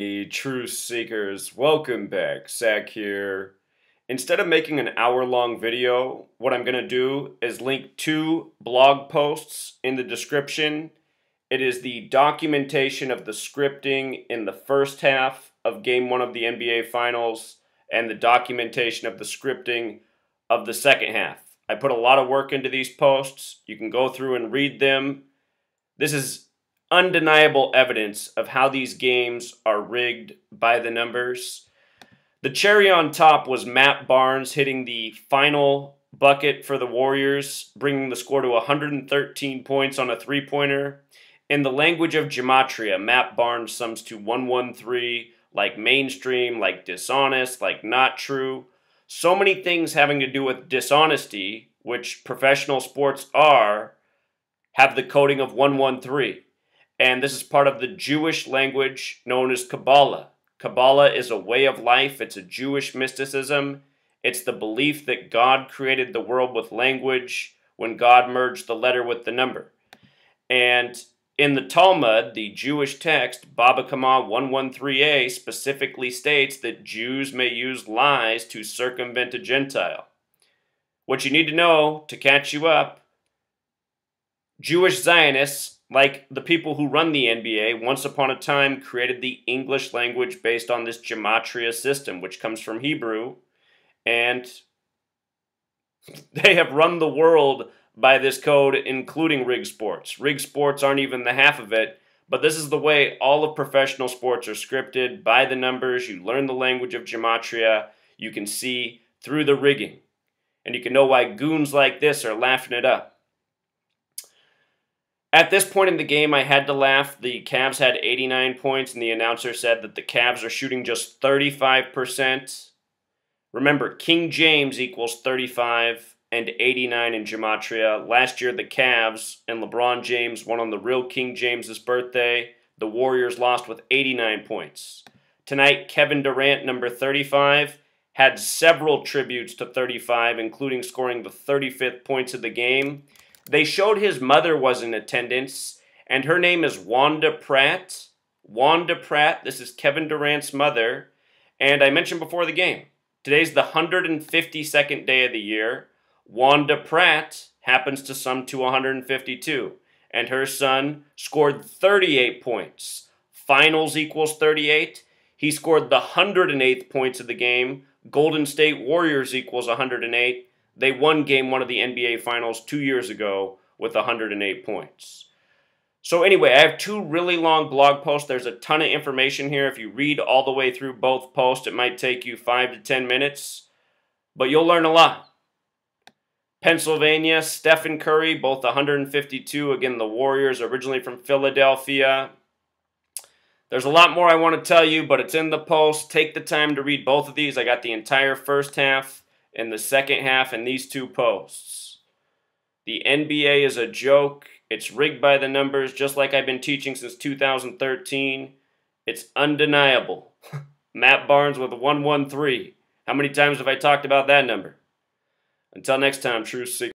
Truth Seekers, welcome back. Zach here. Instead of making an hour-long video, what I'm going to do is link two blog posts in the description. It is the documentation of the scripting in the first half of Game 1 of the NBA Finals and the documentation of the scripting of the second half. I put a lot of work into these posts. You can go through and read them. This is undeniable evidence of how these games are rigged by the numbers. The cherry on top was Matt Barnes hitting the final bucket for the Warriors, bringing the score to 113 points on a three-pointer. In the language of gematria, Matt Barnes sums to 113, like mainstream, like dishonest, like not true. So many things having to do with dishonesty, which professional sports are, have the coding of 113. And this is part of the Jewish language known as Kabbalah. Kabbalah is a way of life. It's a Jewish mysticism. It's the belief that God created the world with language when God merged the letter with the number. And in the Talmud, the Jewish text, Baba Kama 113a, specifically states that Jews may use lies to circumvent a Gentile. What you need to know to catch you up, Jewish Zionists, like the people who run the NBA, once upon a time created the English language based on this gematria system, which comes from Hebrew, and they have run the world by this code, including rig sports. Rig sports aren't even the half of it, but this is the way all of professional sports are scripted, by the numbers. You learn the language of gematria. You can see through the rigging, and you can know why goons like this are laughing it up. At this point in the game, I had to laugh. The Cavs had 89 points, and the announcer said that the Cavs are shooting just 35%. Remember, King James equals 35 and 89 in gematria. Last year, the Cavs and LeBron James won on the real King James's birthday. The Warriors lost with 89 points. Tonight, Kevin Durant, number 35, had several tributes to 35, including scoring the 35th points of the game. They showed his mother was in attendance, and her name is Wanda Pratt. Wanda Pratt, this is Kevin Durant's mother. And I mentioned before the game, today's the 152nd day of the year. Wanda Pratt happens to sum to 152, and her son scored 38 points. Finals equals 38. He scored the 108th points of the game. Golden State Warriors equals 108. They won Game 1 of the NBA Finals 2 years ago with 108 points. So anyway, I have two really long blog posts. There's a ton of information here. If you read all the way through both posts, it might take you 5 to 10 minutes, but you'll learn a lot. Pennsylvania, Stephen Curry, both 152. Again, the Warriors, originally from Philadelphia. There's a lot more I want to tell you, but it's in the post. Take the time to read both of these. I got the entire first half and the second half in these two posts. The NBA is a joke. It's rigged by the numbers, just like I've been teaching since 2013. It's undeniable. Matt Barnes with 113. How many times have I talked about that number? Until next time, Truth Seekers.